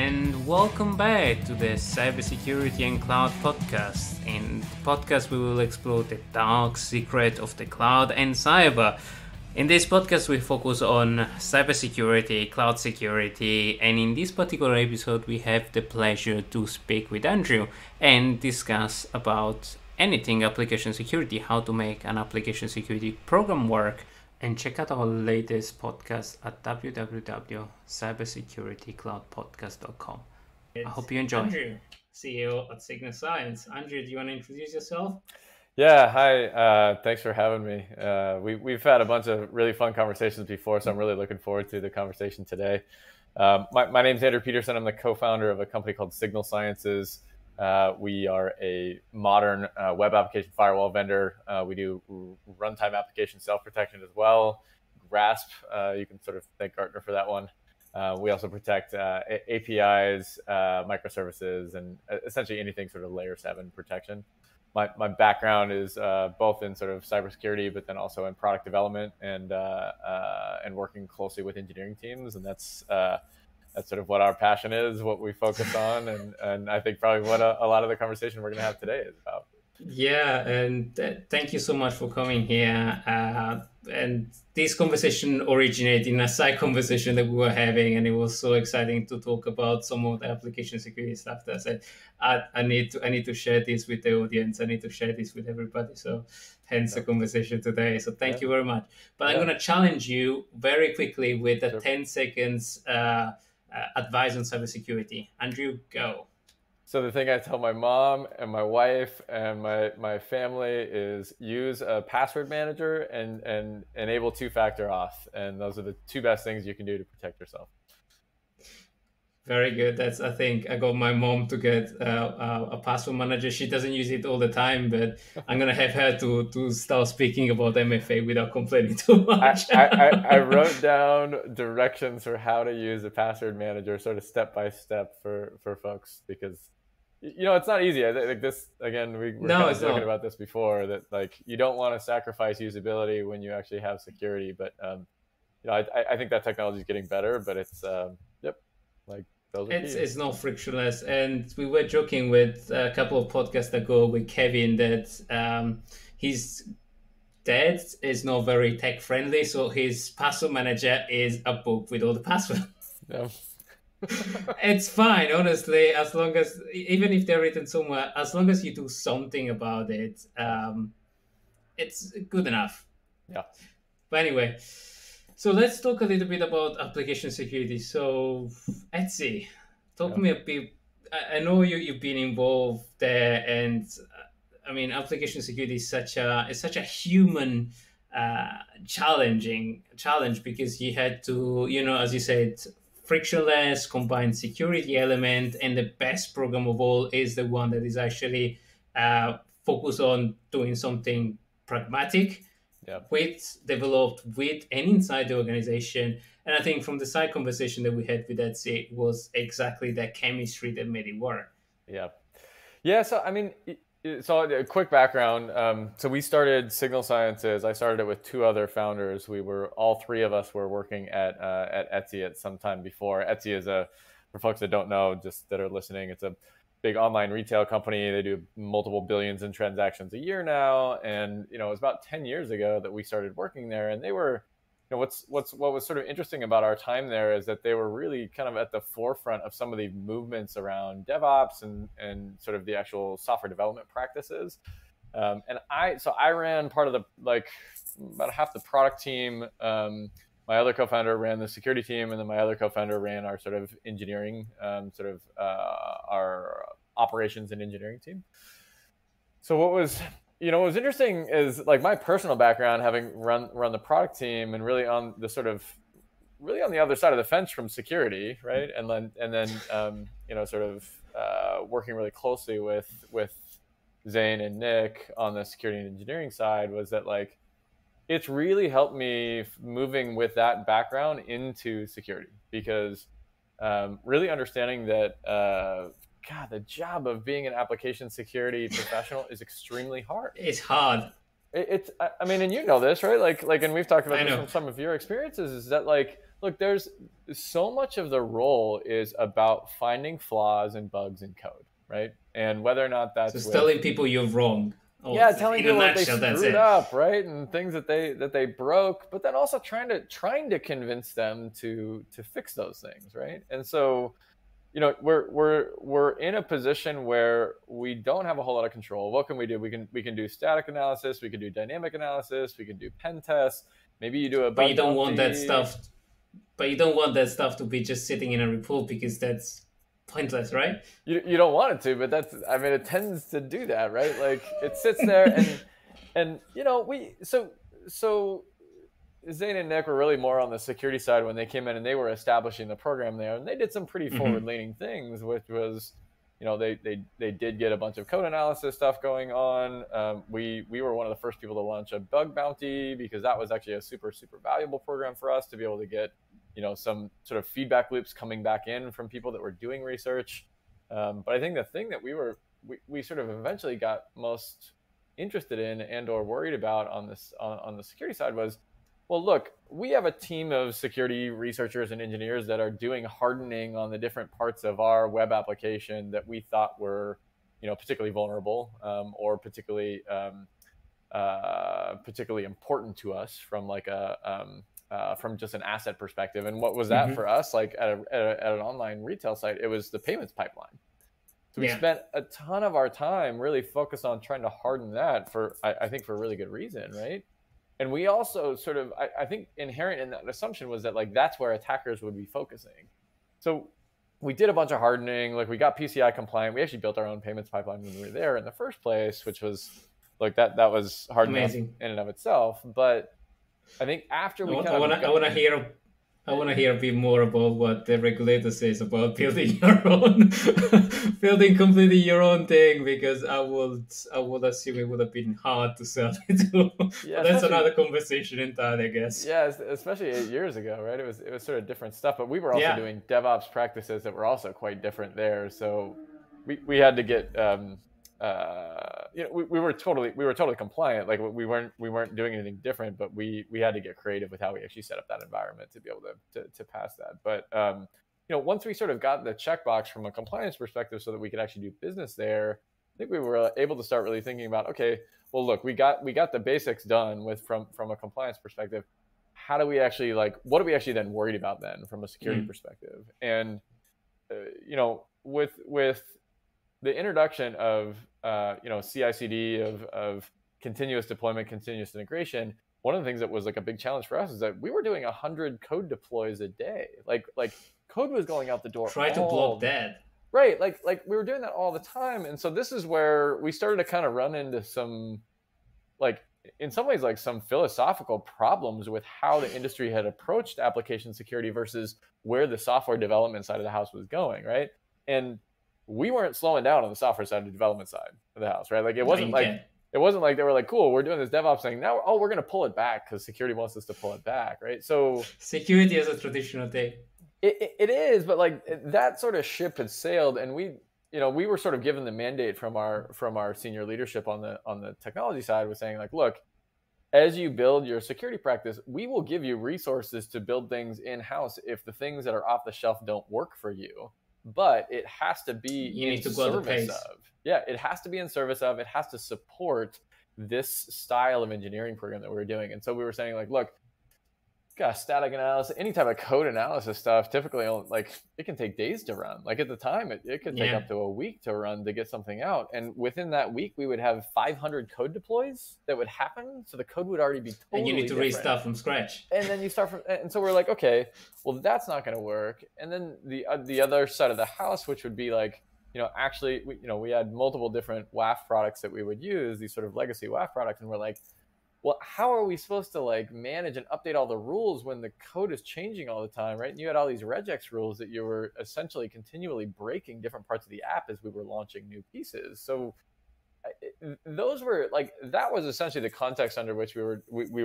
and welcome back to the Cybersecurity and Cloud podcast. In the podcast, we will explore the dark secret of the cloud and cyber. In this podcast, we focus on cybersecurity, cloud security, and in this particular episode, we have the pleasure to speak with Andrew and discuss about anything application security, how to make an application security program work. And check out our latest podcast at www.cybersecuritycloudpodcast.com. I hope you enjoy. Andrew, CEO at Signal Science. Andrew, do you want to introduce yourself? Yeah, hi. Thanks for having me. We've had a bunch of really fun conversations before, so I'm really looking forward to the conversation today. My name's Andrew Peterson. I'm the co-founder of a company called Signal Sciences. We are a modern web application firewall vendor. We do runtime application self-protection as well. GRASP, you can sort of thank Gartner for that one. We also protect APIs, microservices, and essentially anything sort of layer 7 protection. My background is both in sort of cybersecurity, but then also in product development and working closely with engineering teams. And that's sort of what our passion is, what we focus on, and I think probably what a lot of the conversation we're going to have today is about. Yeah, and thank you so much for coming here. And this conversation originated in a side conversation that we were having, and it was so exciting to talk about some of the application security stuff that I said, I need to share this with the audience. I need to share this with everybody. So hence the conversation today. So thank you very much. But I'm going to challenge you very quickly with a 10 seconds advice on cybersecurity. Andrew, go. So the thing I tell my mom and my wife and my family is use a password manager and enable two-factor auth. And those are the two best things you can do to protect yourself. Very good. I think I got my mom to get a password manager. She doesn't use it all the time, but I'm going to have her to start speaking about MFA without complaining too much. I wrote down directions for how to use a password manager sort of step by step for folks, because it's not easy. I think this, again, we were talking about this before, that like you don't want to sacrifice usability when you actually have security. But I think that technology is getting better, but it's it's not frictionless. And we were joking with a couple of podcasts ago with Kevin that his dad is not very tech friendly, so his password manager is a book with all the passwords. Yeah. It's fine, honestly, as long as, even if they're written somewhere, as long as you do something about it, it's good enough. Yeah. But anyway, so let's talk a little bit about application security. So ETSI, talk to me a bit. I know you've been involved there, and I mean, application security is such a human challenge, because you had to, as you said, frictionless, combined security element, and the best program of all is the one that is actually focused on doing something pragmatic, developed with and inside the organization. And I think from the side conversation that we had with ETSI, it was exactly that chemistry that made it work. Yeah. So I mean, so a quick background. So we started Signal Sciences. I started it with two other founders. All three of us were working at ETSI at some time before. ETSI is for folks that don't know, just that are listening, it's a big online retail company. They do multiple billions in transactions a year now. And, it was about 10 years ago that we started working there. And they were, what was sort of interesting about our time there is that they were really kind of at the forefront of some of the movements around DevOps and sort of the actual software development practices. And I ran part of about half the product team. My other co-founder ran the security team, and then my other co-founder ran our sort of engineering, our operations and engineering team. So what was interesting is like my personal background, having run the product team and really on the other side of the fence from security, right? And then working really closely with Zane and Nick on the security and engineering side, was that like it's really helped me moving with that background into security, because really understanding that the job of being an application security professional is extremely hard. It's hard. I mean, and you know this, right? Like, and we've talked about this from some of your experiences, is that like look, there's so much of the role is about finding flaws and bugs in code, right? And whether or not So that's it's with, telling people you're wrong. Oh, yeah, telling in a people that they nutshell, that's screwed it. up, right, and things that they broke, but then also trying to convince them to fix those things, right? And so, you know, we're in a position where we don't have a whole lot of control. What can we do? We can do static analysis, we can do dynamic analysis, we can do pen tests. Maybe you do a But you bug don't want that bounty. stuff. But you don't want that stuff to be just sitting in a report because that's pointless, right? You don't want it to, but that's, I mean, it tends to do that, right? Like it sits there, and you know, so Zane and Nick were really more on the security side when they came in and they were establishing the program there, and they did some pretty Mm-hmm. forward-leaning things, which was, you know, they did get a bunch of code analysis stuff going on. We were one of the first people to launch a bug bounty because that was actually a super valuable program for us to be able to get, you know, some sort of feedback loops coming back in from people that were doing research. But I think the thing that we sort of eventually got most interested in and or worried about on this on the security side was, well, look, we have a team of security researchers and engineers that are doing hardening on the different parts of our web application that we thought were, you know, particularly vulnerable, or particularly important to us from like from just an asset perspective. And what was that Mm-hmm. for us? Like at an online retail site, it was the payments pipeline. So we Yeah. spent a ton of our time really focused on trying to harden that for, I think, for a really good reason, right? And we also sort of, I think inherent in that assumption was that like that's where attackers would be focusing. So we did a bunch of hardening, like we got PCI compliant. We actually built our own payments pipeline when we were there in the first place, which was like that was hard enough Amazing. in and of itself. But I think after I we want, kind I of want to I got, want to hear I want to hear a bit more about what the regulator says about building your own, building completely your own thing, because I would assume it would have been hard to sell it to. yeah, But that's especially, another conversation entirely, I guess. yeah, especially 8 years ago, right? It was sort of different stuff, but we were also Yeah. doing DevOps practices that were also quite different there. So we had to get, you know, we were totally compliant. Like we weren't doing anything different, but we had to get creative with how we actually set up that environment to be able to pass that. But you know, once we sort of got the checkbox from a compliance perspective, so that we could actually do business there, I think we were able to start really thinking about, okay, well, look, we got the basics done with from a compliance perspective. How do we actually, like, what are we actually then worried about then from a security Mm. perspective? And you know, with the introduction of you know, CI/CD, of continuous deployment, continuous integration, one of the things that was like a big challenge for us is that we were doing 100 code deploys a day. Like code was going out the door Try to block all, that. right. Like we were doing that all the time, and so this is where we started to kind of run into some, like, in some ways, like some philosophical problems with how the industry had approached application security versus where the software development side of the house was going, right? And we weren't slowing down on the software side, the development side of the house, right? Like No, you can't. it wasn't like they were like, cool, we're doing this DevOps thing now. Oh, we're going to pull it back because security wants us to pull it back, right? So Security is a traditional thing. it is, but like that sort of ship had sailed, and we, you know, we were sort of given the mandate from our senior leadership on the technology side, was saying like, look, as you build your security practice, we will give you resources to build things in-house if the things that are off the shelf don't work for you. But it has to be You in need to go at the service pace. of. Yeah, it has to be in service of, it has to support this style of engineering program that we're doing. And so we were saying like, look, gosh, static analysis, any type of code analysis stuff, typically, like, it can take days to run. Like at the time, it could take Yeah. up to a week to run to get something out. And within that week, we would have 500 code deploys that would happen. So the code would already be totally And you need to different. restart from scratch. And then you start from, and so we're like, okay, well, that's not going to work. And then the other side of the house, which would be like, you know, actually, we had multiple different WAF products that we would use, these sort of legacy WAF products, and we're like, well, how are we supposed to like manage and update all the rules when the code is changing all the time, right? And you had all these regex rules that you were essentially continually breaking different parts of the app as we were launching new pieces. So those were like, that was essentially the context under which we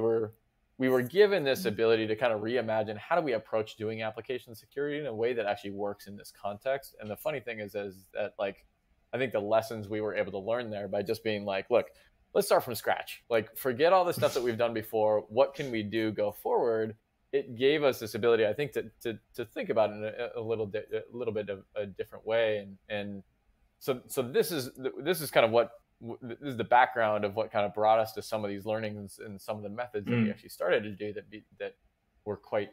were given this ability to kind of reimagine how do we approach doing application security in a way that actually works in this context. And the funny thing is that, like, I think the lessons we were able to learn there by just being like, look, let's start from scratch. Like, forget all the stuff that we've done before. What can we do go forward? it gave us this ability, I think, to think about it in a little bit of a different way. And so this is kind of this is the background of what kind of brought us to some of these learnings and some of the methods that we actually started to do that were quite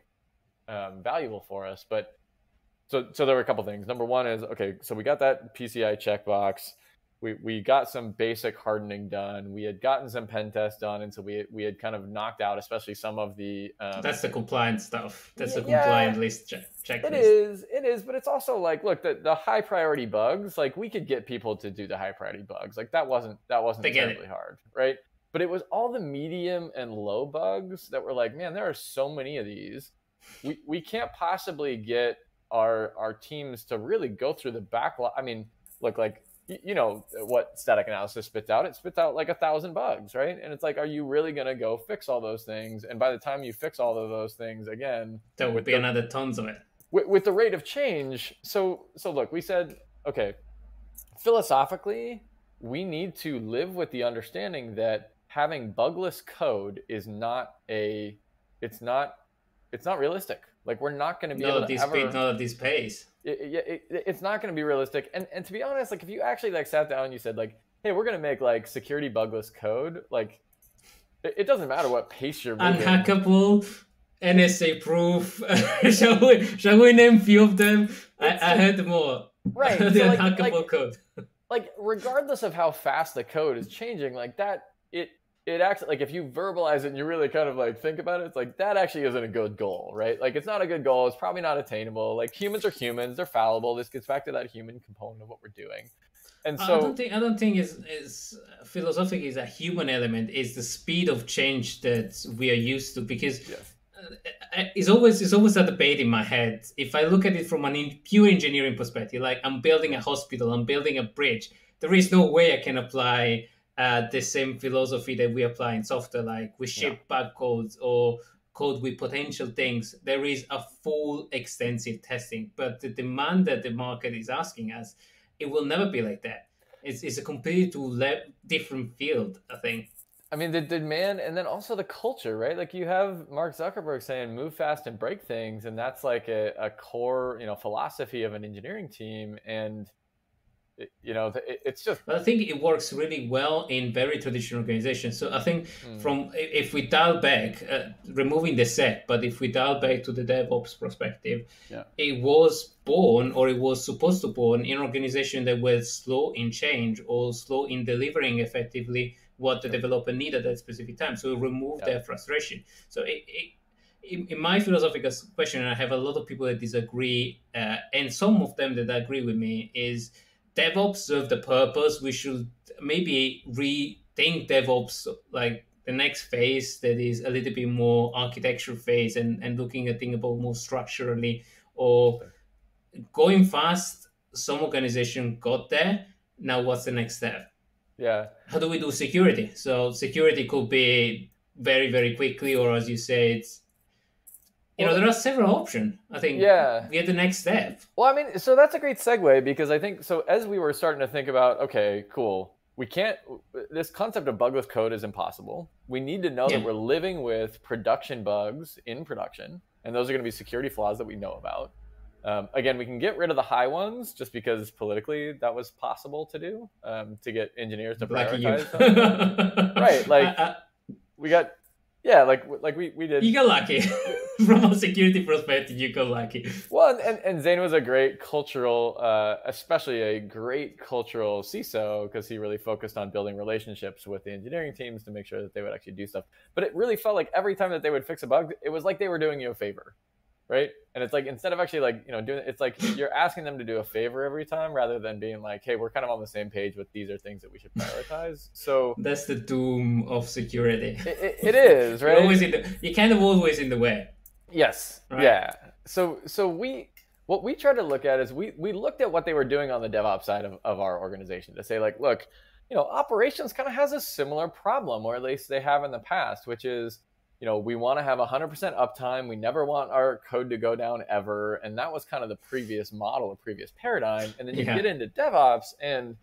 valuable for us. But so there were a couple things. Number one is, okay, so we got that PCI checkbox. We got some basic hardening done. We had gotten some pen tests done, and so we had kind of knocked out, especially some of the. That's the compliance stuff. That's the compliant list checklist. It is, but it's also like, look, the high priority bugs. Like, we could get people to do the high priority bugs. Like, that wasn't terribly hard, right? But it was all the medium and low bugs that were like, man, there are so many of these. We can't possibly get our teams to really go through the backlog. I mean, look, like, you know what static analysis spits out? It spits out like 1,000 bugs, right? And it's like, are you really going to go fix all those things? And by the time you fix all of those things, again, there would be another tons of it. With the rate of change. So look, we said, okay, philosophically, we need to live with the understanding that having bugless code is not it's not realistic. Like, we're not going to be able to ever... Not at this pace. It's not going to be realistic. And to be honest, like, if you actually like sat down and you said like, hey, we're going to make like security bugless code, like, it doesn't matter what pace you're moving. Unhackable, NSA proof. shall we name a few of them? I heard them all. Right. The unhackable code. Like, regardless of how fast the code is changing, like that, it actually, like, if you verbalize it and you really kind of like think about it, it's like, that actually isn't a good goal, right? Like, it's not a good goal. It's probably not attainable. Like, humans are humans. They're fallible. This gets back to that human component of what we're doing. And so I don't think is philosophic is a human element. It's the speed of change that we are used to, because it's always a debate in my head. If I look at it from an pure engineering perspective, like, I'm building a hospital, I'm building a bridge, there is no way I can apply the same philosophy that we apply in software. Like, we ship bug codes or code with potential things. There is a full extensive testing, but the demand that the market is asking us, it will never be like that. It's a completely different field, I think. I mean, the demand, and then also the culture, right? Like, you have Mark Zuckerberg saying, move fast and break things. And that's like a core, philosophy of an engineering team. And, it's just... But I think it works really well in very traditional organizations. So I think if we dial back, removing the set, but if we dial back to the DevOps perspective, it was born, or it was supposed to born, in an organization that was slow in change or slow in delivering effectively what the developer needed at a specific time. So it removed their frustration. So in my philosophical question, and I have a lot of people that disagree, and some of them that agree with me, is DevOps serve the purpose. We should maybe rethink DevOps, like the next phase that is a little bit more architectural phase and looking at things about more structurally, or going fast. Some organization got there. Now what's the next step? Yeah. How do we do security? So security could be very, very quickly, or as you say, it's, there are several options. I think we have the next step. Well, I mean, so that's a great segue, because I think, so as we were starting to think about, okay, cool, this concept of bugless code is impossible. We need to know that we're living with production bugs in production, and those are going to be security flaws that we know about. Again, we can get rid of the high ones just because politically that was possible to do, to get engineers to prioritize them. Right. Like, we got, like we did. You got lucky. From a security perspective, you got lucky. Well, and Zane was a great cultural, especially a great cultural CISO, because he really focused on building relationships with the engineering teams to make sure that they would actually do stuff. But it really felt like every time that they would fix a bug, it was like they were doing you a favor. Right. And it's like, instead of actually like, doing it, it's like you're asking them to do a favor every time, rather than being like, hey, we're kind of on the same page with these are things that we should prioritize. So that's the doom of security. It is, right? You're kind of always in the way. Yes. Right? Yeah. So what we try to look at is we looked at what they were doing on the DevOps side of our organization to say, like, look, operations kind of has a similar problem, or at least they have in the past, which is, we want to have 100% uptime. We never want our code to go down ever. And that was kind of the previous model, the previous paradigm. And then you get into DevOps, and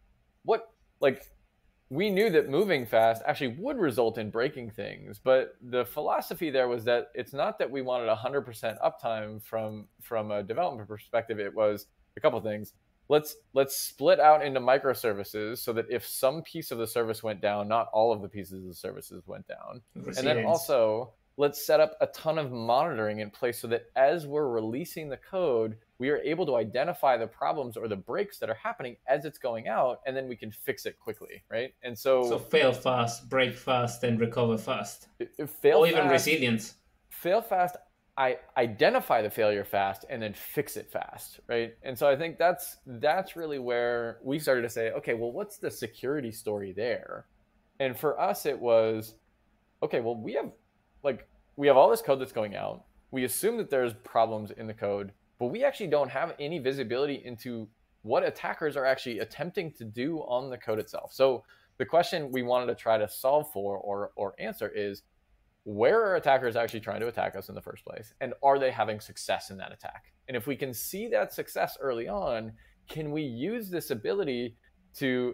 what, like, we knew that moving fast actually would result in breaking things. But the philosophy there was that it's not that we wanted 100% uptime from a development perspective. It was a couple of things. Let's split out into microservices so that if some piece of the service went down, not all of the pieces of the services went down. And then also, let's set up a ton of monitoring in place so that as we're releasing the code, we are able to identify the problems or the breaks that are happening as it's going out, and then we can fix it quickly, right? And so fail fast, break fast, and recover fast. Fail or fast, even resilience. Fail fast, I identify the failure fast and then fix it fast, right? And so I think that's really where we started to say, okay, well, what's the security story there? And for us, it was, okay, well, we have all this code that's going out. We assume that there's problems in the code, but we actually don't have any visibility into what attackers are actually attempting to do on the code itself. So the question we wanted to try to solve for or answer is, where are attackers actually trying to attack us in the first place? And are they having success in that attack? And if we can see that success early on, can we use this ability to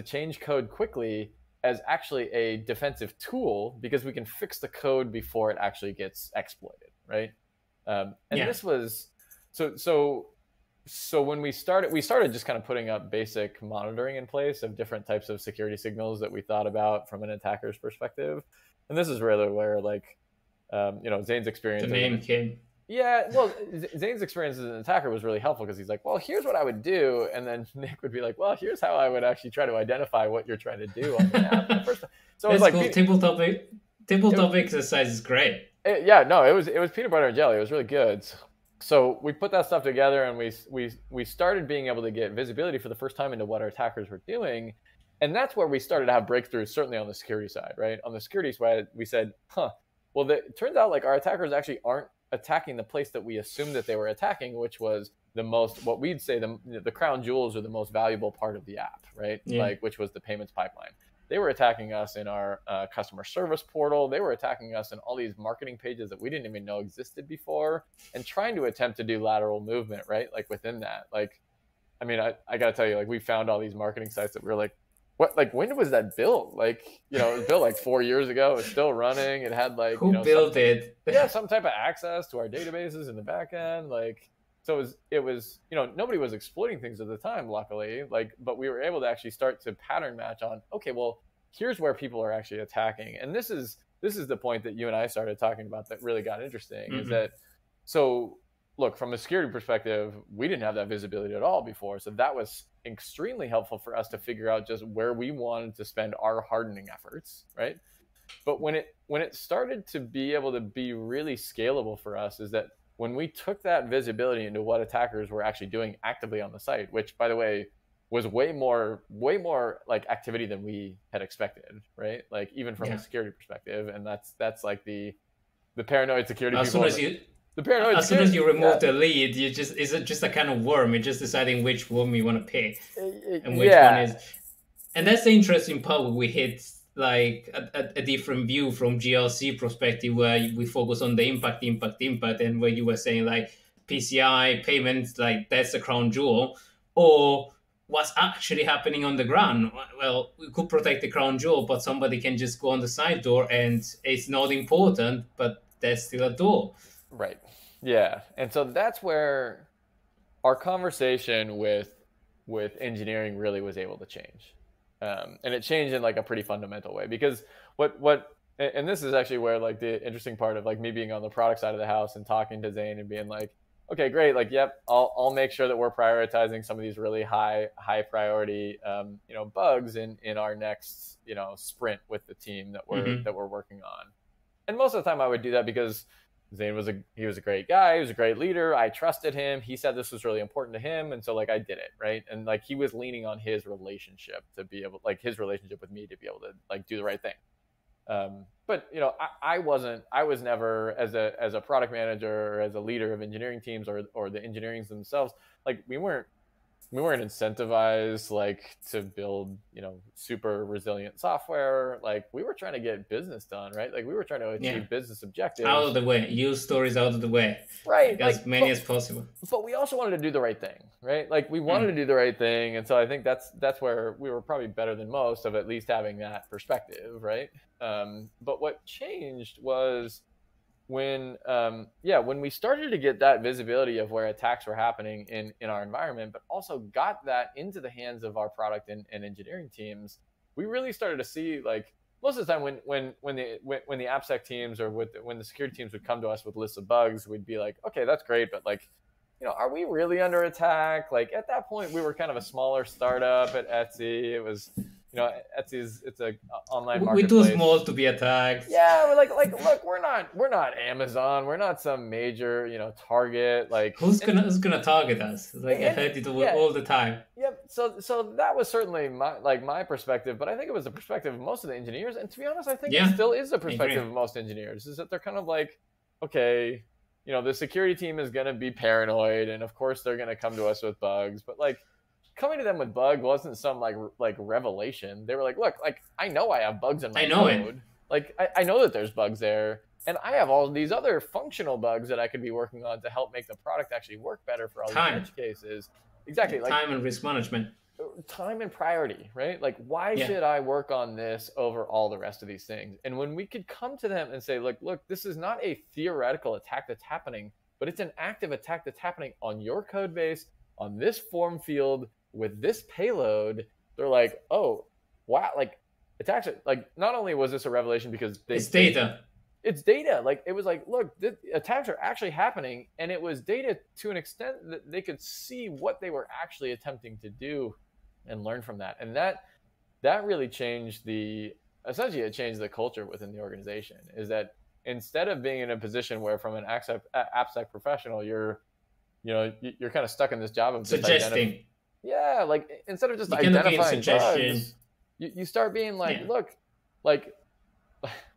change code quickly as actually a defensive tool, because we can fix the code before it actually gets exploited, right? This was so when we started just kind of putting up basic monitoring in place of different types of security signals that we thought about from an attacker's perspective. And this is really where Zane's experience. The name came. Yeah, well, Zane's experience as an attacker was really helpful because he's like, well, here's what I would do. And then Nick would be like, well, here's how I would actually try to identify what you're trying to do on the app. So it was like, cool. Tabletop exercise is great. It was peanut butter and jelly. It was really good. So we put that stuff together, and we started being able to get visibility for the first time into what our attackers were doing. And that's where we started to have breakthroughs, certainly on the security side, right? On the security side, we said, it turns out like our attackers actually aren't attacking the place that we assumed that they were attacking, which was what we'd say the crown jewels, or the most valuable part of the app, right? Yeah. Which was the payments pipeline. They were attacking us in our customer service portal. They were attacking us in all these marketing pages that we didn't even know existed before, and trying to attempt to do lateral movement, right? Like within that, I got to tell you, we found all these marketing sites that we were like, what, when was that built? It was built 4 years ago. It's still running. It had who built it? Some type of access to our databases in the back end. So it was nobody was exploiting things at the time, luckily. But we were able to actually start to pattern match on, okay, well, here's where people are actually attacking. And this is the point that you and I started talking about that really got interesting. Mm-hmm. Is that, so look, from a security perspective, we didn't have that visibility at all before. So that was extremely helpful for us to figure out just where we wanted to spend our hardening efforts, right? But when it started to be able to be really scalable for us, is that when we took that visibility into what attackers were actually doing actively on the site, which, by the way, was way more activity than we had expected, right? Even from a security perspective. And that's like the paranoid security people. As soon as you remove the lead, is it just a kind of worm? You're just deciding which worm you want to pick and which one is. And that's the interesting part where we hit a different view from GRC perspective, where we focus on the impact, and where you were saying PCI payments, that's the crown jewel, or what's actually happening on the ground. Well, we could protect the crown jewel, but somebody can just go on the side door and it's not important, but there's still a door. Right. Yeah. And so that's where our conversation with engineering really was able to change. And it changed in a pretty fundamental way, because and this is actually where the interesting part of me being on the product side of the house and talking to Zane and being okay, great. Yep, I'll make sure that we're prioritizing some of these really high priority, bugs in our next, sprint with the team that we're working on. And most of the time I would do that because Zane was a great guy. He was a great leader. I trusted him. He said this was really important to him. And so I did it. Right. And he was leaning on his relationship to be able, his relationship with me to be able to do the right thing. But I was never as a product manager or as a leader of engineering teams or the engineerings themselves, we weren't incentivized like to build, super resilient software. Like we were trying to get business done, right? Like we were trying to achieve business objectives. Out of the way, use stories out of the way, right? Like as many as possible. But we also wanted to do the right thing, right? Like we wanted to do the right thing, and so I think that's where we were probably better than most of at least having that perspective, right? But what changed was when we started to get that visibility of where attacks were happening in our environment, but also got that into the hands of our product and engineering teams, we really started to see, like, most of the time when the AppSec teams or when the security teams would come to us with lists of bugs, we'd be like, okay, that's great, but like, are we really under attack? Like at that point, we were kind of a smaller startup at ETSI. It was, it's a online marketplace. We're too small to be attacked. Yeah, we're like, look, we're not Amazon. We're not some major, Target. Like who's gonna target us? Like I heard it all the time. Yep. So that was certainly my perspective, but I think it was the perspective of most of the engineers. And to be honest, I think it still is the perspective of most engineers. Is that they're kind of like, okay, the security team is going to be paranoid, and of course they're going to come to us with bugs. But like, coming to them with bug wasn't some like revelation. They were like, look, like I know I have bugs in my code. Like I know that there's bugs there, and I have all these other functional bugs that I could be working on to help make the product actually work better for all these edge cases. Exactly, like time and risk management. Time and priority, right? Like, why should I work on this over all the rest of these things? And when we could come to them and say, look, this is not a theoretical attack that's happening, but it's an active attack that's happening on your code base, on this form field, with this payload, they're like, oh, wow. Like, attacks, like, not only was this a revelation because it's data. It's data. Like, it was like, look, attacks are actually happening. And it was data to an extent that they could see what they were actually attempting to do and learn from that. And that really changed essentially it changed the culture within the organization, is that instead of being in a position where from an AppSec professional, you're kind of stuck in this job of suggesting. Like instead of just identifying bugs, you start being like, look, like,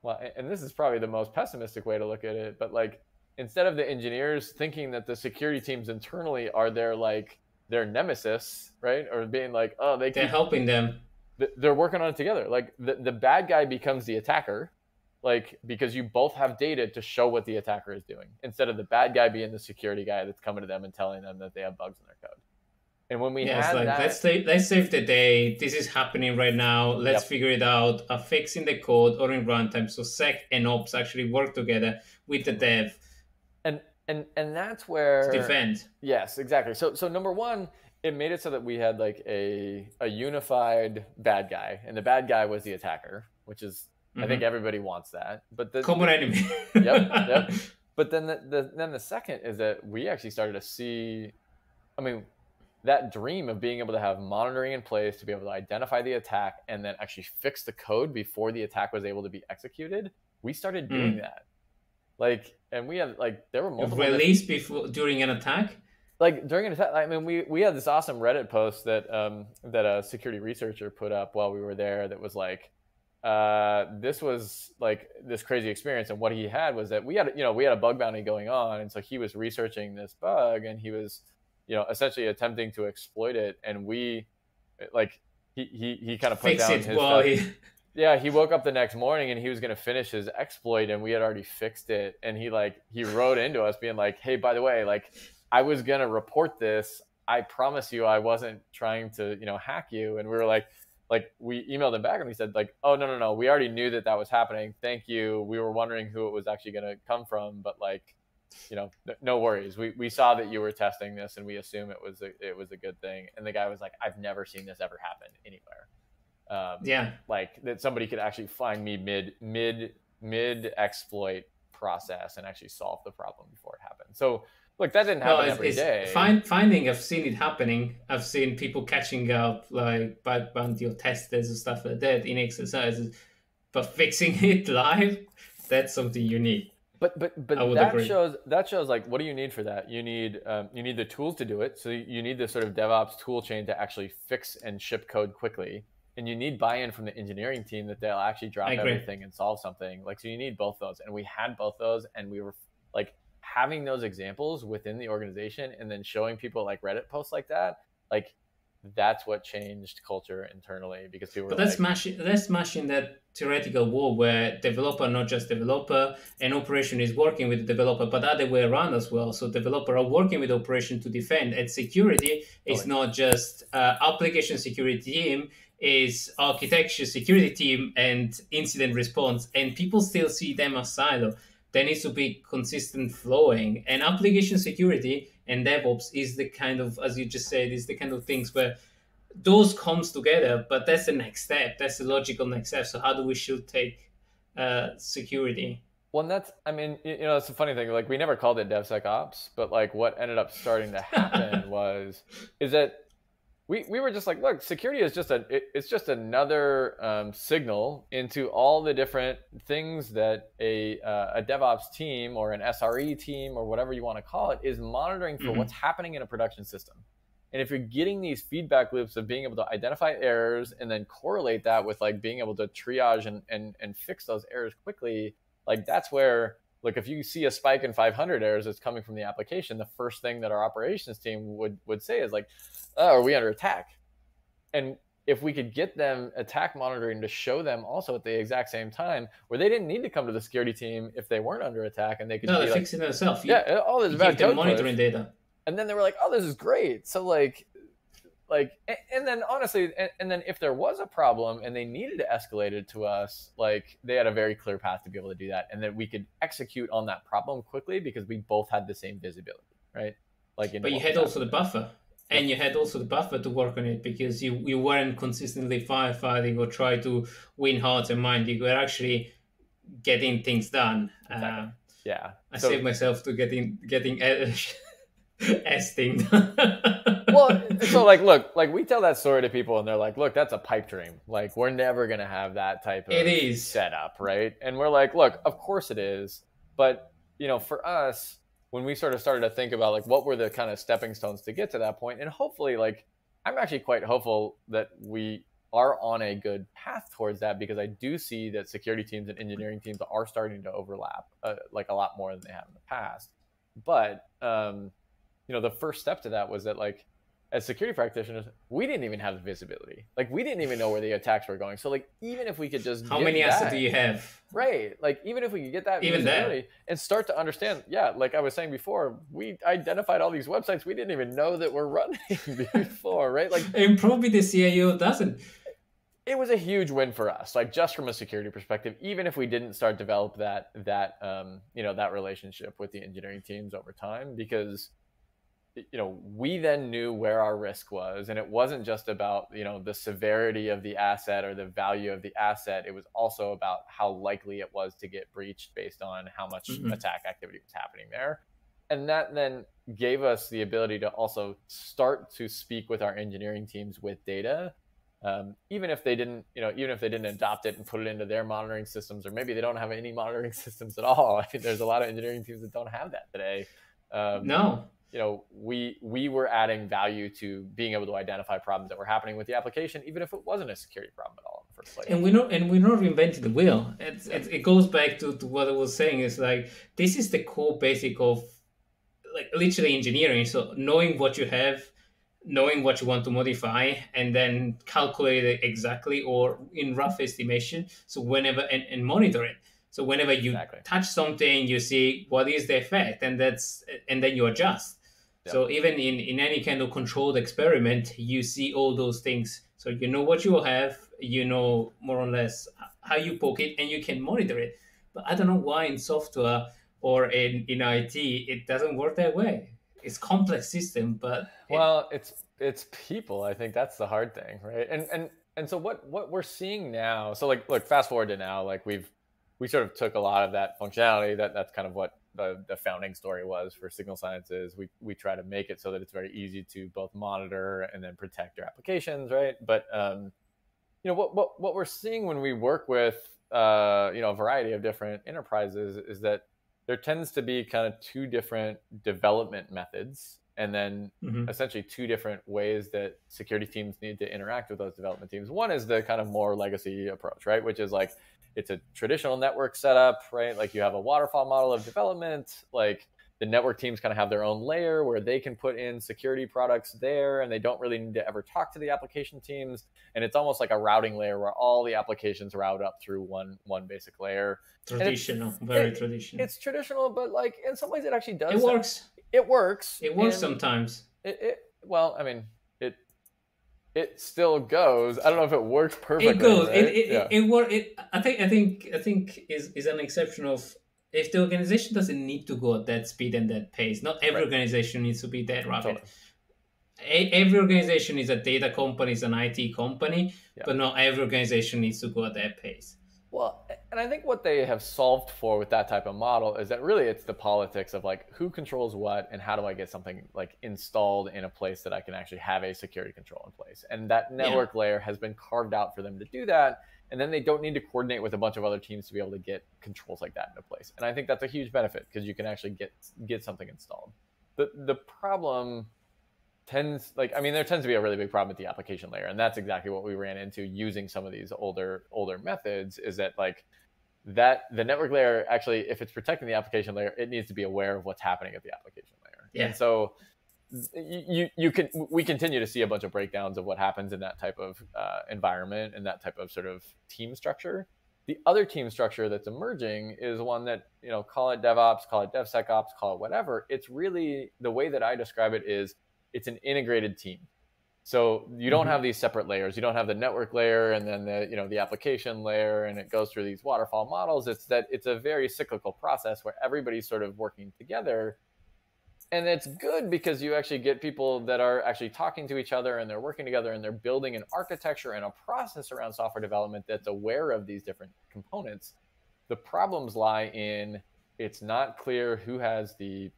well, and this is probably the most pessimistic way to look at it, but like, instead of the engineers thinking that the security teams internally are their nemesis, right? Or being like, oh, they're helping them. They're working on it together. Like the bad guy becomes the attacker, like, because you both have data to show what the attacker is doing, instead of the bad guy being the security guy that's coming to them and telling them that they have bugs in their code. And when we had like, that, let's save the day. This is happening right now. Let's figure it out. Fixing the code or in runtime. So Sec and Ops actually work together with the dev. And that's where to defend. Yes, exactly. So number one, it made it so that we had like a unified bad guy, and the bad guy was the attacker, which is I think everybody wants that. But the common enemy. Yep. But then the second is that we actually started to see, I mean, that dream of being able to have monitoring in place to be able to identify the attack and then actually fix the code before the attack was able to be executed. We started doing that. Like, and we had like, there were multiple released during an attack. Like during an attack, I mean, we had this awesome Reddit post that a security researcher put up while we were there. That was like, this was like this crazy experience, and what he had was that we had a bug bounty going on, and so he was researching this bug, and he was essentially attempting to exploit it, and we like he kind of put down his stuff. He woke up the next morning and he was going to finish his exploit, and we had already fixed it, and he wrote into us being like, hey, by the way, like, I was going to report this. I promise you I wasn't trying to, hack you. And we were like we emailed him back and we said like, oh, no. We already knew that was happening. Thank you. We were wondering who it was actually going to come from, but like, no worries. We saw that you were testing this and we assume it was a good thing. And the guy was like, I've never seen this ever happen anywhere. Like that somebody could actually find me mid exploit process and actually solve the problem before it happened. So look, that didn't happen every day. Finding, I've seen it happening. I've seen people catching up like bug bounty or testers and stuff like that in exercises, but fixing it live, that's something you need. But that shows like, what do you need for that? You need the tools to do it. So you need the sort of DevOps tool chain to actually fix and ship code quickly. And you need buy-in from the engineering team that they'll actually drop everything and solve something. Like, so you need both those. And we had both those, and we were like having those examples within the organization and then showing people like Reddit posts like that. Like, that's what changed culture internally, because people were But like, that's smashing that theoretical wall where developer, not just developer, and operation is working with the developer, but other way around as well. So developer are working with operation to defend, and security is totally. not just application security team, is architecture security team and incident response, and people still see them as silo. There needs to be consistent flowing, and application security and DevOps is the kind of, as you just said, is the kind of things where those comes together, but that's the next step. That's the logical next step. So how do we should take security? Well, and that's, I mean, it's a funny thing. Like, we never called it DevSecOps, but like what ended up starting to happen is that we were just like, look, security is it's just another signal into all the different things that a DevOps team or an SRE team or whatever you want to call it is monitoring for what's happening in a production system. And if you're getting these feedback loops of being able to identify errors and then correlate that with like being able to triage and fix those errors quickly, like that's where, like, if you see a spike in 500 errors that's coming from the application, the first thing that our operations team would say is like, oh, are we under attack? And if we could get them attack monitoring to show them also at the exact same time, where they didn't need to come to the security team if they weren't under attack, and they could they fix it themselves. Yeah, all this bad code monitoring data. And then they were like, oh, this is great. So like, and then honestly, and then if there was a problem and they needed to escalate it to us, like they had a very clear path to be able to do that. And then we could execute on that problem quickly because we both had the same visibility, right? Like, but you had also the buffer. And you had also the buffer to work on it because you weren't consistently firefighting or try to win hearts and minds. You were actually getting things done. Exactly. Yeah. I saved myself to getting esting. Well, so like, look, like we tell that story to people and they're like, look, that's a pipe dream. Like, we're never going to have that type of setup, right? And we're like, look, of course it is. But, for us, when we sort of started to think about like what were the kind of stepping stones to get to that point, and hopefully, like, I'm actually quite hopeful that we are on a good path towards that, because I do see that security teams and engineering teams are starting to overlap like a lot more than they have in the past. But the first step to that was that, like, as security practitioners, we didn't even have the visibility. Like, we didn't even know where the attacks were going. So, like, even if we could just how many assets do you have? Right. Like, even if we could get that visibility and start to understand, yeah, like I was saying before, we identified all these websites we didn't even know that were running before, right? Like, and probably the CIO doesn't. It was a huge win for us, like, just from a security perspective, even if we didn't start develop that relationship with the engineering teams over time, because we then knew where our risk was, and it wasn't just about, the severity of the asset or the value of the asset. It was also about how likely it was to get breached based on how much attack activity was happening there. And that then gave us the ability to also start to speak with our engineering teams with data, even if they didn't adopt it and put it into their monitoring systems, or maybe they don't have any monitoring systems at all. I mean, there's a lot of engineering teams that don't have that today. No. We were adding value to being able to identify problems that were happening with the application, even if it wasn't a security problem at all in the first place. And we're not reinventing the wheel. It goes back to what I was saying. Is like, this is the core basic of, like, literally engineering. So knowing what you have, knowing what you want to modify, and then calculate it exactly or in rough estimation. So whenever and monitor it. So whenever you touch something, you see what is the effect, and then you adjust. Yep. So even in any kind of controlled experiment, you see all those things. So you know what you have, more or less how you poke it, and you can monitor it. But I don't know why in software or in IT, it doesn't work that way. It's complex system, but it's people. I think that's the hard thing, right? And so what we're seeing now. So, like, look, fast forward to now, like we sort of took a lot of that functionality. That's kind of what the founding story was for Signal Sciences. We try to make it so that it's very easy to both monitor and then protect your applications, right? But what we're seeing when we work with a variety of different enterprises is that there tends to be kind of two different development methods, and then essentially two different ways that security teams need to interact with those development teams. One is the kind of more legacy approach, right? Which is like, it's a traditional network setup, right? Like, you have a waterfall model of development. Like, The network teams kind of have their own layer where they can put in security products there, and they don't really need to ever talk to the application teams. And it's almost like a routing layer where all the applications route up through one basic layer. Traditional, very traditional. It's traditional, but like in some ways it actually does. It works. It works. It works sometimes. Well, I mean, it still goes. I don't know if it works perfectly. It goes. Right? It works. I think is an exception of if the organization doesn't need to go at that speed and that pace. Not every organization needs to be that rapid. Totally. Every organization is a data company, is an IT company, but not every organization needs to go at that pace. Well, and I think what they have solved for with that type of model is that really it's the politics of like who controls what and how do I get something like installed in a place that I can actually have a security control in place. And that network layer has been carved out for them to do that. And then they don't need to coordinate with a bunch of other teams to be able to get controls like that into place. And I think that's a huge benefit because you can actually get something installed. The problem there tends to be a really big problem with the application layer, and that's exactly what we ran into using some of these older methods. Is that the network layer actually, if it's protecting the application layer, it needs to be aware of what's happening at the application layer. Yeah. And so we continue to see a bunch of breakdowns of what happens in that type of environment and that type of sort of team structure. The other team structure that's emerging is one that, call it DevOps, call it DevSecOps, call it whatever. It's really, the way that I describe it is, it's an integrated team. So you don't have these separate layers. You don't have the network layer and then the application layer, and it goes through these waterfall models. It's a very cyclical process where everybody's sort of working together. And it's good because you actually get people that are actually talking to each other and they're working together and they're building an architecture and a process around software development that's aware of these different components. The problems lie in it's not clear who has the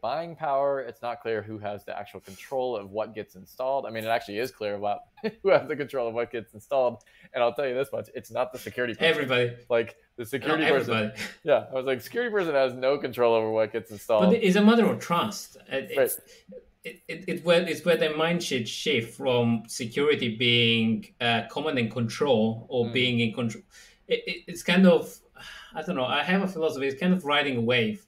buying power. It's not clear who has the actual control of what gets installed. I mean, it actually is clear about who has the control of what gets installed. And I'll tell you this much: it's not the security person. Everybody, like the security person. Everybody. Yeah, I was like, security person has no control over what gets installed. But it's a matter of trust. It's where the mind should shift from security being command and control or being in control. It's kind of, I don't know, I have a philosophy, it's kind of riding a wave.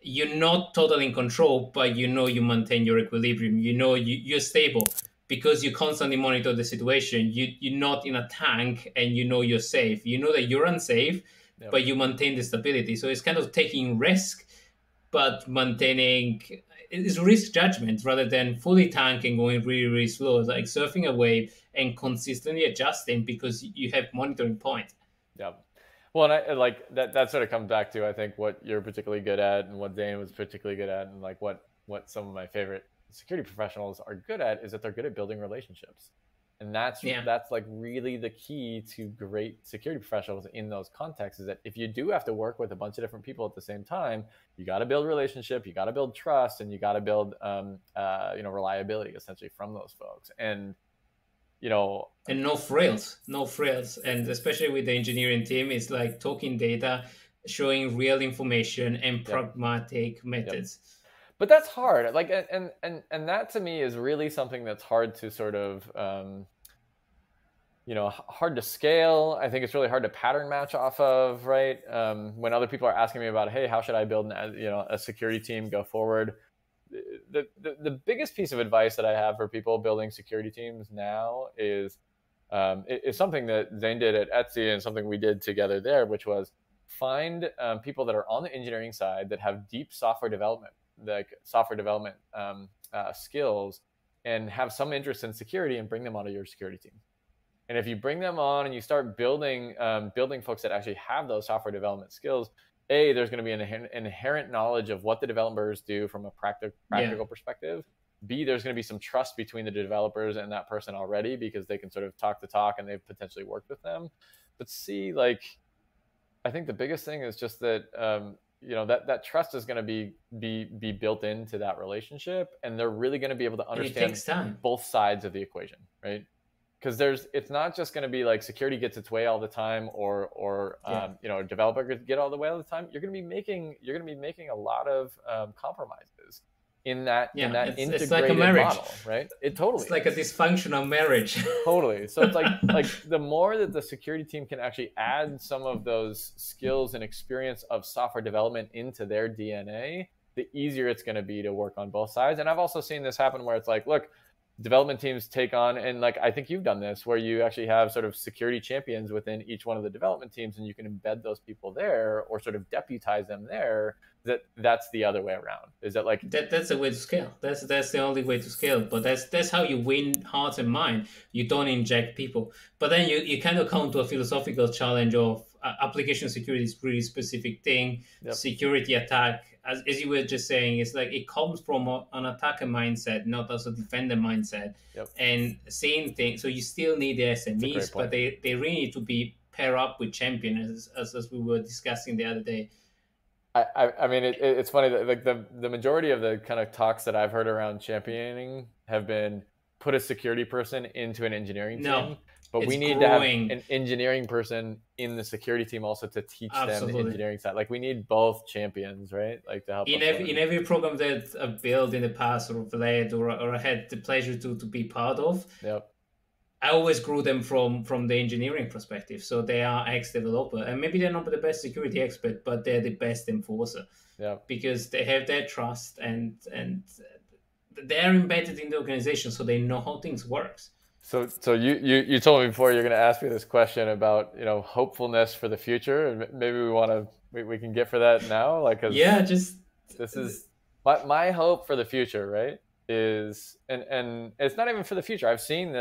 You're not totally in control, but you maintain your equilibrium. You're stable because you constantly monitor the situation. You're not in a tank and you're safe. You know that you're unsafe, but you maintain the stability. So it's kind of taking risk, but maintaining, it's risk judgment rather than fully tanking, going really, really slow. It's like surfing a wave and consistently adjusting because you have monitoring point. Yeah. Well, and I like that sort of comes back to, I think, what you're particularly good at and what Dane was particularly good at, and like what some of my favorite security professionals are good at is that they're good at building relationships. And that's like really the key to great security professionals in those contexts, is that if you do have to work with a bunch of different people at the same time, you got to build relationship, you got to build trust, and you got to build reliability essentially from those folks. And and no frills, and especially with the engineering team, it's like talking data, showing real information, and pragmatic methods. But that's hard. Like, and that to me is really something that's hard to sort of, hard to scale. I think it's really hard to pattern match off of, right? When other people are asking me about, hey, how should I build a security team go forward? The biggest piece of advice that I have for people building security teams now is something that Zane did at ETSI and something we did together there, which was find people that are on the engineering side that have deep software development skills and have some interest in security, and bring them onto your security team. And if you bring them on and you start building folks that actually have those software development skills, there's going to be an inherent knowledge of what the developers do from a practical perspective. B, there's going to be some trust between the developers and that person already because they can sort of talk the talk and they've potentially worked with them. But C, I think the biggest thing is just that that trust is going to be built into that relationship, and they're really going to be able to understand both sides of the equation, right? Because it's not just going to be like security gets its way all the time, or a developer get all the way all the time. You're going to be making a lot of compromises in that integrated it's like a marriage model, right? It's like a dysfunctional marriage. Totally. So it's like the more that the security team can actually add some of those skills and experience of software development into their DNA, the easier it's going to be to work on both sides. And I've also seen this happen where it's like, look, development teams take on, and like I think you've done this, where you actually have sort of security champions within each one of the development teams, and you can embed those people there or sort of deputize them there. That's the other way around. Is that like that's the way to scale. That's the only way to scale. But that's how you win hearts and mind. You don't inject people. But then you kind of come to a philosophical challenge of application security is pretty specific thing. Yep. Security attack, as you were just saying, it's like it comes from an attacker mindset, not as a defender mindset. Yep. And same thing. So you still need the SMEs, but they really need to be pair up with champions, as we were discussing the other day. I mean, it's funny that like the majority of the kind of talks that I've heard around championing have been put a security person into an engineering team, but we need to have an engineering person in the security team also to teach them the engineering side. Like we need both champions, right? Like to help. In every program that I've built in the past or led or I had the pleasure to be part of. Yep. I always grew them from the engineering perspective. So they are ex-developer, and maybe they're not the best security expert, but they're the best enforcer. Yeah. Because they have their trust and they're embedded in the organization, so they know how things works. So you told me before you're going to ask me this question about hopefulness for the future, and maybe we can get for that now, like this is my hope for the future, right? Is and it's not even for the future. I'm seeing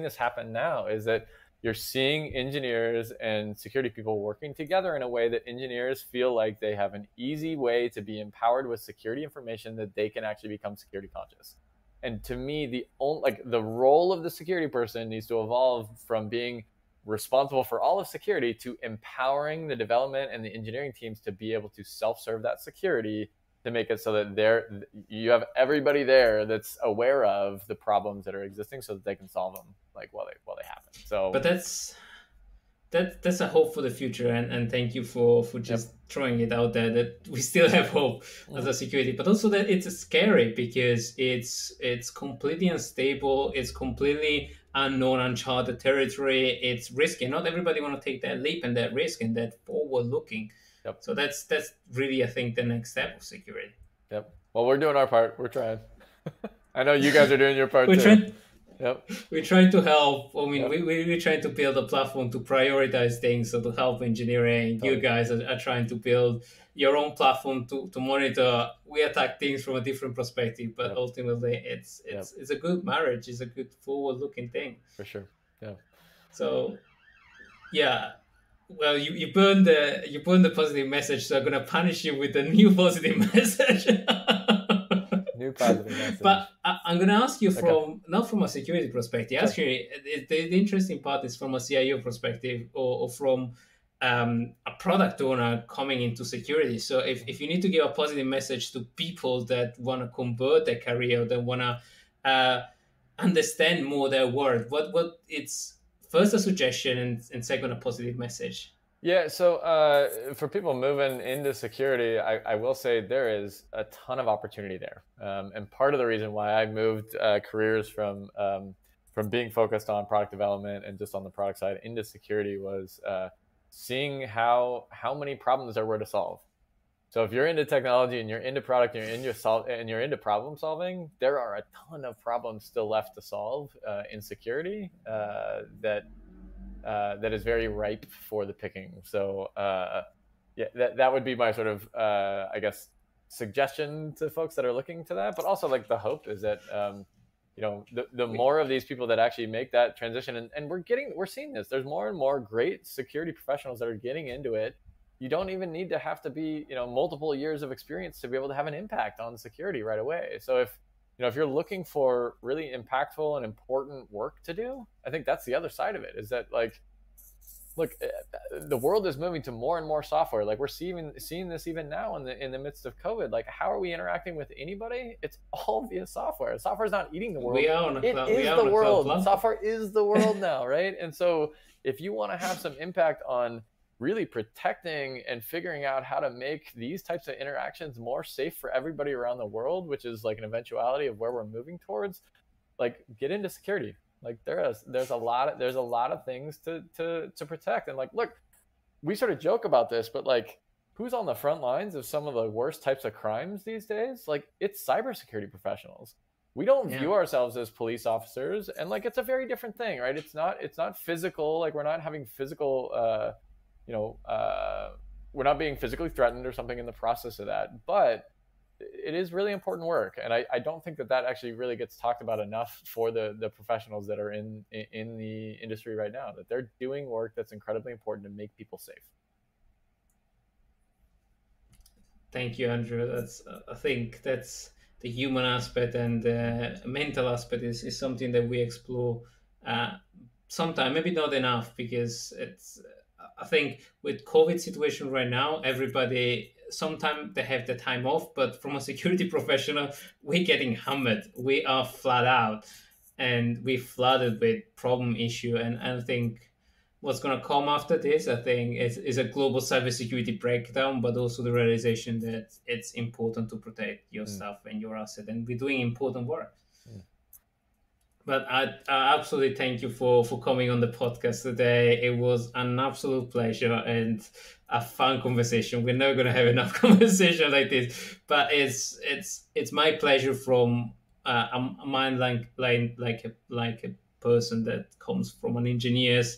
this happen now, is that you're seeing engineers and security people working together in a way that engineers feel like they have an easy way to be empowered with security information that they can actually become security conscious. And to me, the role of the security person needs to evolve from being responsible for all of security to empowering the development and the engineering teams to be able to self-serve that security, to make it so that you have everybody there that's aware of the problems that are existing, so that they can solve them like while they happen. So, but that's a hope for the future, and thank you for just throwing it out there that we still have hope as a security, but also that it's scary because it's completely unstable, it's completely unknown, uncharted territory, it's risky. Not everybody want to take that leap and that risk and that forward looking. Yep. So that's really, I think, the next step of security. Yep. Well, we're doing our part. We're trying. I know you guys are doing your part too. Yep. We're trying to help. I mean, we're trying to build a platform to prioritize things, so to help engineering. Totally. You guys are trying to build your own platform to monitor. We attack things from a different perspective, but ultimately, it's a good marriage. It's a good forward-looking thing. For sure. Yeah. So, yeah. Well, you burned the positive message, so I'm gonna punish you with a new positive message. New positive message. But I'm gonna ask you not from a security perspective. Sure. Actually, the interesting part is from a CIO perspective, or from a product owner coming into security. So if you need to give a positive message to people that want to convert their career, that want to understand more their work, what it's first a suggestion and second a positive message. Yeah, so for people moving into security, I will say there is a ton of opportunity there. And part of the reason why I moved careers from being focused on product development and just on the product side into security was seeing how many problems there were to solve. So if you're into technology and you're into product and you're into problem solving, there are a ton of problems still left to solve in security that is very ripe for the picking. So that would be my sort of I guess suggestion to folks that are looking to that. But also like the hope is that the more of these people that actually make that transition, and we're seeing this. There's more and more great security professionals that are getting into it. You don't even need to have to be multiple years of experience to be able to have an impact on security right away. So if you're looking for really impactful and important work to do, I think that's the other side of it, is that like, look, the world is moving to more and more software. Like we're seeing this even now in the midst of COVID. Like how are we interacting with anybody? It's all via software. Software is not eating the world. We are on a cloud. It is the world. Software is the world now, right? And so if you want to have some impact on really protecting and figuring out how to make these types of interactions more safe for everybody around the world, which is like an eventuality of where we're moving towards, like get into security. Like there's a lot of things to protect. And like, look, we sort of joke about this, but like who's on the front lines of some of the worst types of crimes these days? Like, it's cybersecurity professionals. We don't view ourselves as police officers, and like, it's a very different thing, right? It's not physical. Like, we're not having physical, we're not being physically threatened or something in the process of that, but it is really important work. And I don't think that actually really gets talked about enough for the professionals that are in the industry right now, that they're doing work that's incredibly important to make people safe. Thank you, Andrew. I think that's the human aspect, and the mental aspect is something that we explore sometimes, maybe not enough, because I think with COVID situation right now, everybody, sometimes they have the time off, but from a security professional, we're getting hammered. We are flat out, and we're flooded with problem issue. And I think what's going to come after this, I think, is a global cybersecurity breakdown, but also the realization that it's important to protect your stuff and your asset, and we're doing important work. But I absolutely thank you for coming on the podcast today. It was an absolute pleasure and a fun conversation. We're never going to have enough conversation like this, but it's my pleasure from a mind like a person that comes from an engineer's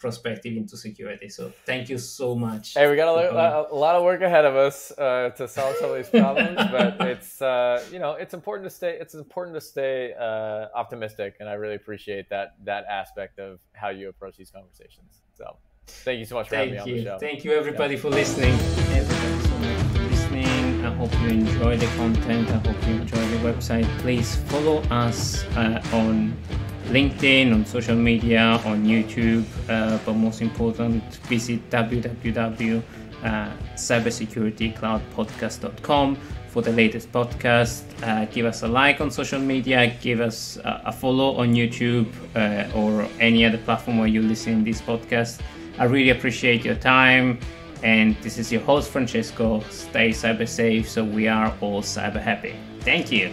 perspective into security. So thank you so much. Hey, we got a lot of work ahead of us to solve some of these problems, but it's important to stay optimistic, and I really apprate that aspect of how you approach these conversations. So thank you so much for having me on the show. Thank you everybody for listening. Everybody so much for listening. I hope you enjoy the content. I hope you enjoy the website. Please follow us on LinkedIn, on social media, on YouTube, but most important, visit www.cybersecuritycloudpodcast.com for the latest podcast. Give us a like on social media, give us a follow on YouTube or any other platform where you listen to this podcast. I really appreciate your time, and this is your host Francesco. Stay cyber safe so we are all cyber happy. Thank you.